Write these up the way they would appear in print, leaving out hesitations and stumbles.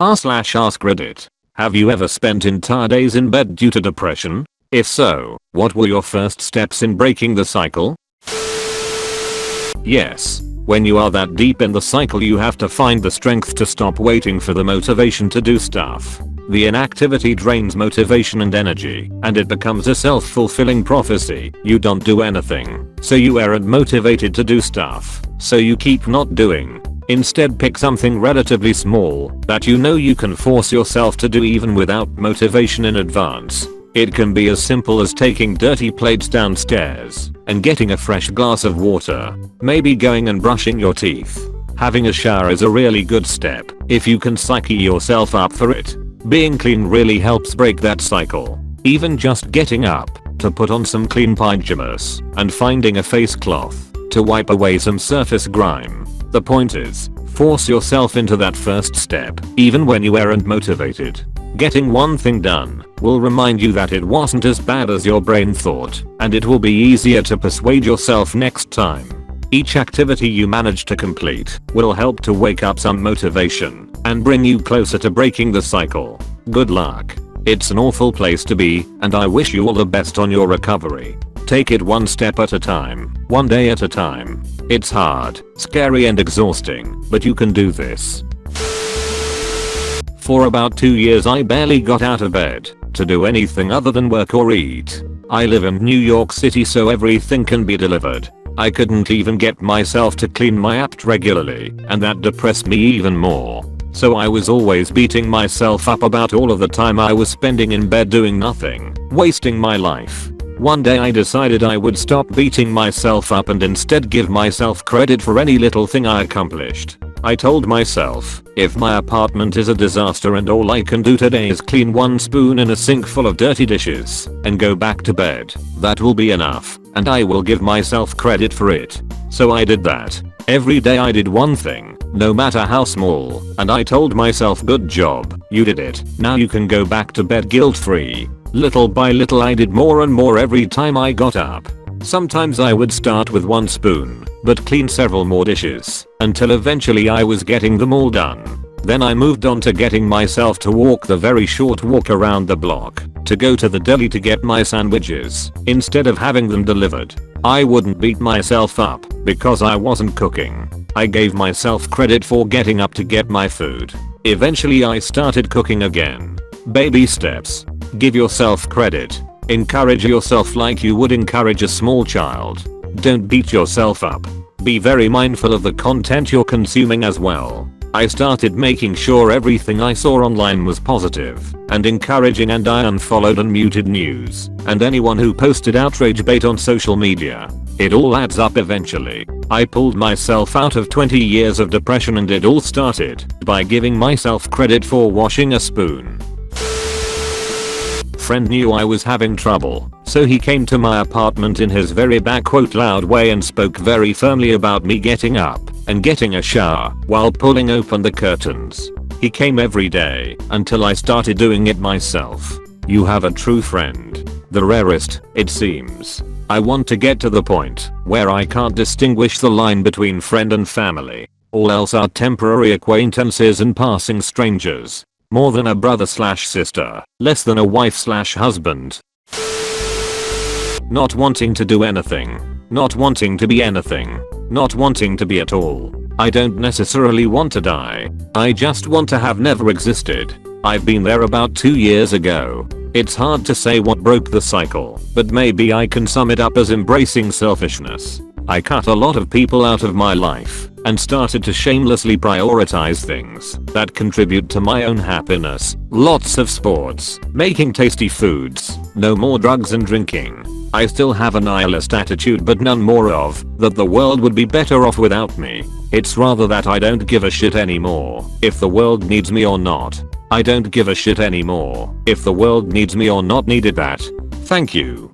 r/AskReddit. Have you ever spent entire days in bed due to depression? If so, what were your first steps in breaking the cycle? Yes. When you are that deep in the cycle, you have to find the strength to stop waiting for the motivation to do stuff. The inactivity drains motivation and energy, and it becomes a self-fulfilling prophecy. You don't do anything, so you aren't motivated to do stuff, so you keep not doing. Instead, pick something relatively small that you know you can force yourself to do even without motivation in advance. It can be as simple as taking dirty plates downstairs and getting a fresh glass of water. Maybe going and brushing your teeth. Having a shower is a really good step if you can psyche yourself up for it. Being clean really helps break that cycle. Even just getting up to put on some clean pajamas and finding a face cloth to wipe away some surface grime. The point is, force yourself into that first step even when you aren't motivated. Getting one thing done will remind you that it wasn't as bad as your brain thought, and it will be easier to persuade yourself next time. Each activity you manage to complete will help to wake up some motivation and bring you closer to breaking the cycle. Good luck. It's an awful place to be, and I wish you all the best on your recovery. Take it one step at a time, one day at a time. It's hard, scary and exhausting, but you can do this. For about 2 years I barely got out of bed to do anything other than work or eat. I live in New York City, so everything can be delivered. I couldn't even get myself to clean my apt regularly, and that depressed me even more. So I was always beating myself up about all of the time I was spending in bed doing nothing, wasting my life. One day I decided I would stop beating myself up and instead give myself credit for any little thing I accomplished. I told myself, if my apartment is a disaster and all I can do today is clean one spoon in a sink full of dirty dishes and go back to bed, that will be enough, and I will give myself credit for it. So I did that. Every day I did one thing, no matter how small, and I told myself, good job, you did it. Now you can go back to bed guilt-free. Little by little I did more and more every time I got up. Sometimes I would start with one spoon, but clean several more dishes, until eventually I was getting them all done. Then I moved on to getting myself to walk the very short walk around the block, to go to the deli to get my sandwiches, instead of having them delivered. I wouldn't beat myself up, because I wasn't cooking. I gave myself credit for getting up to get my food. Eventually I started cooking again. Baby steps. Give yourself credit. Encourage yourself like you would encourage a small child. Don't beat yourself up. Be very mindful of the content you're consuming as well. I started making sure everything I saw online was positive and encouraging, and I unfollowed and muted news and anyone who posted outrage bait on social media. It all adds up eventually. I pulled myself out of 20 years of depression, and it all started by giving myself credit for washing a spoon. Friend knew I was having trouble, so he came to my apartment in his very loud way and spoke very firmly about me getting up and getting a shower while pulling open the curtains. He came every day until I started doing it myself. You have a true friend. The rarest, it seems. I want to get to the point where I can't distinguish the line between friend and family. All else are temporary acquaintances and passing strangers. More than a brother/sister, less than a wife/husband. Not wanting to do anything. Not wanting to be anything. Not wanting to be at all. I don't necessarily want to die. I just want to have never existed. I've been there about 2 years ago. It's hard to say what broke the cycle, but maybe I can sum it up as embracing selfishness. I cut a lot of people out of my life and started to shamelessly prioritize things that contribute to my own happiness. Lots of sports, making tasty foods, no more drugs and drinking. I still have a nihilist attitude, but none more of that the world would be better off without me. It's rather that I don't give a shit anymore if the world needs me or not. I don't give a shit anymore if the world needs me or not needed that. Thank you.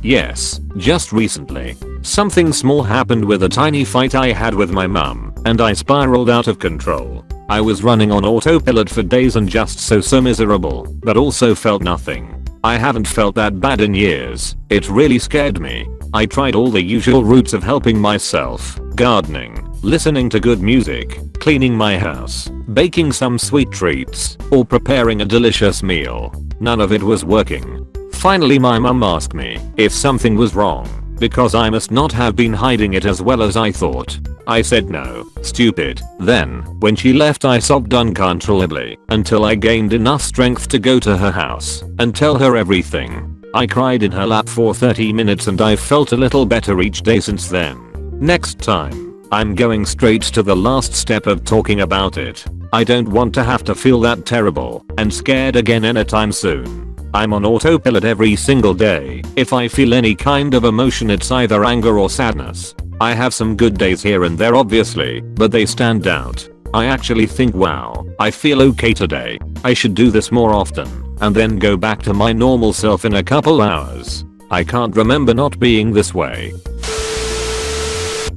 Yes, just recently, something small happened with a tiny fight I had with my mum, and I spiraled out of control. I was running on autopilot for days and just so miserable, but also felt nothing. I haven't felt that bad in years. It really scared me. I tried all the usual routes of helping myself, gardening, listening to good music, cleaning my house, baking some sweet treats, or preparing a delicious meal. None of it was working. Finally my mum asked me if something was wrong, because I must not have been hiding it as well as I thought. I said no, stupid. Then, when she left I sobbed uncontrollably until I gained enough strength to go to her house and tell her everything. I cried in her lap for 30 minutes and I've felt a little better each day since then. Next time, I'm going straight to the last step of talking about it. I don't want to have to feel that terrible and scared again anytime soon. I'm on autopilot every single day. If I feel any kind of emotion it's either anger or sadness. I have some good days here and there obviously, but they stand out. I actually think wow, I feel okay today. I should do this more often and then go back to my normal self in a couple hours. I can't remember not being this way.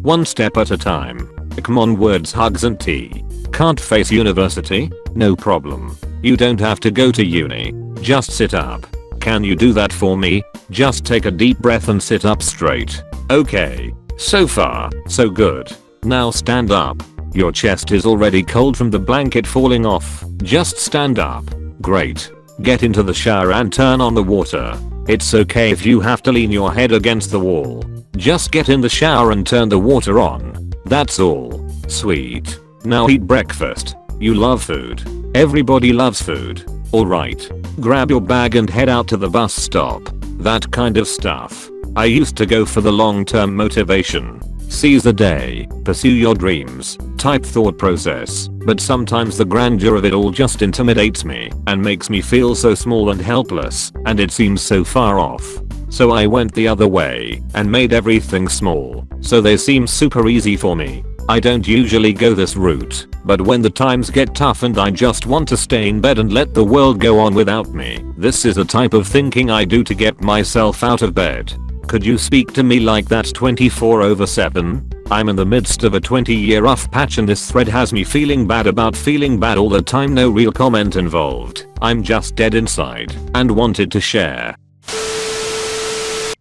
One step at a time. Come on, words, hugs and tea. Can't face university? No problem. You don't have to go to uni. Just sit up. Can you do that for me? Just take a deep breath and sit up straight. Okay. So far, so good. Now stand up. Your chest is already cold from the blanket falling off. Just stand up. Great. Get into the shower and turn on the water. It's okay if you have to lean your head against the wall. Just get in the shower and turn the water on. That's all. Sweet. Now eat breakfast. You love food. Everybody loves food. Alright. Grab your bag and head out to the bus stop. That kind of stuff. I used to go for the long-term motivation. Seize the day, pursue your dreams, type thought process, but sometimes the grandeur of it all just intimidates me and makes me feel so small and helpless, and it seems so far off. So I went the other way and made everything small, so they seem super easy for me. I don't usually go this route, but when the times get tough and I just want to stay in bed and let the world go on without me, this is the type of thinking I do to get myself out of bed. Could you speak to me like that 24/7? I'm in the midst of a 20-year rough patch and this thread has me feeling bad about feeling bad all the time. No real comment involved. I'm just dead inside and wanted to share.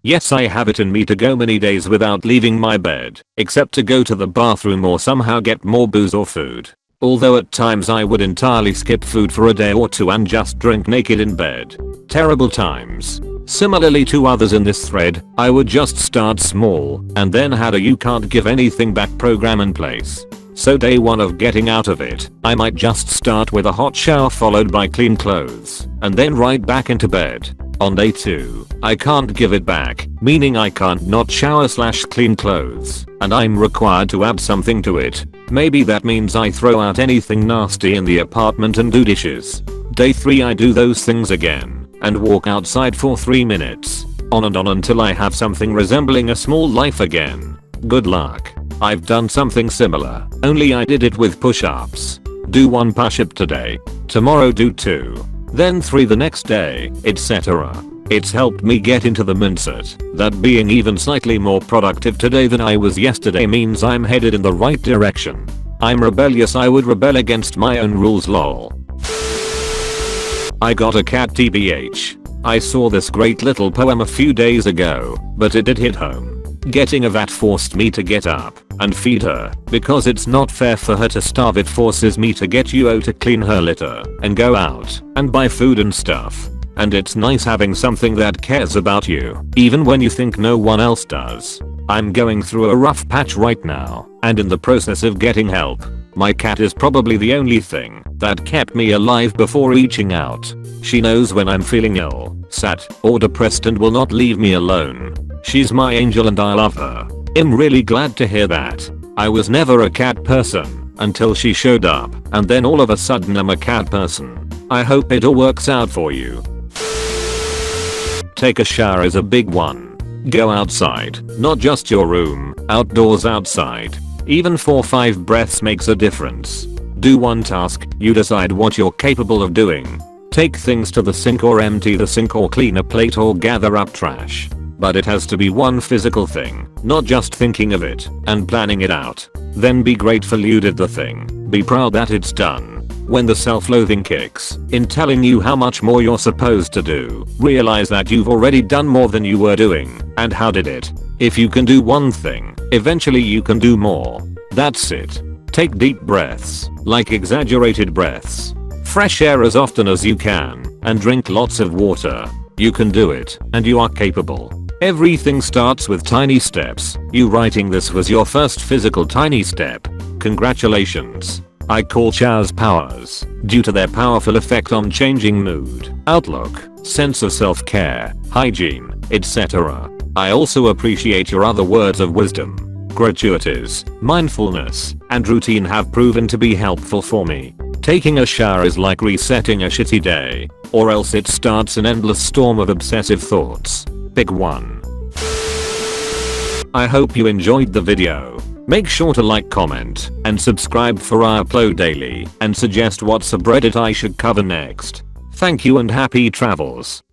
Yes, I have it in me to go many days without leaving my bed, except to go to the bathroom or somehow get more booze or food. Although at times I would entirely skip food for a day or two and just drink naked in bed. Terrible times. Similarly to others in this thread, I would just start small and then had a you can't give anything back program in place. So day 1 of getting out of it, I might just start with a hot shower followed by clean clothes and then right back into bed. On day 2, I can't give it back, meaning I can't not shower / clean clothes, and I'm required to add something to it. Maybe that means I throw out anything nasty in the apartment and do dishes. Day 3 I do those things again and walk outside for 3 minutes. On and on until I have something resembling a small life again. Good luck. I've done something similar, only I did it with push-ups. Do 1 push-up today. Tomorrow do 2. Then 3 the next day, etc. It's helped me get into the mindset that being even slightly more productive today than I was yesterday means I'm headed in the right direction. I'm rebellious. I would rebel against my own rules, lol. I got a cat tbh. I saw this great little poem a few days ago, but it did hit home. Getting a vet forced me to get up and feed her, because it's not fair for her to starve. It forces me to get UO to clean her litter and go out and buy food and stuff. And it's nice having something that cares about you, even when you think no one else does. I'm going through a rough patch right now and in the process of getting help. My cat is probably the only thing that kept me alive before reaching out. She knows when I'm feeling ill, sad, or depressed and will not leave me alone. She's my angel and I love her. I'm really glad to hear that. I was never a cat person until she showed up, and then all of a sudden I'm a cat person. I hope it all works out for you. Take a shower is a big one. Go outside, not just your room, outdoors outside. Even 4-5 breaths makes a difference. Do 1 task, you decide what you're capable of doing. Take things to the sink or empty the sink or clean a plate or gather up trash. But it has to be 1 physical thing, not just thinking of it and planning it out. Then be grateful you did the thing. Be proud that it's done. When the self-loathing kicks in telling you how much more you're supposed to do, realize that you've already done more than you were doing, and how did it? If you can do 1 thing, eventually you can do more. That's it. Take deep breaths, like exaggerated breaths. Fresh air as often as you can, and drink lots of water. You can do it, and you are capable. Everything starts with tiny steps. You writing this was your first physical tiny step. Congratulations. I call Chaz powers, due to their powerful effect on changing mood, outlook, sense of self-care, hygiene, etc. I also appreciate your other words of wisdom. Gratuities, mindfulness, and routine have proven to be helpful for me. Taking a shower is like resetting a shitty day, or else it starts an endless storm of obsessive thoughts. Pick one. I hope you enjoyed the video. Make sure to like, comment, and subscribe for I upload daily, and suggest what subreddit I should cover next. Thank you and happy travels.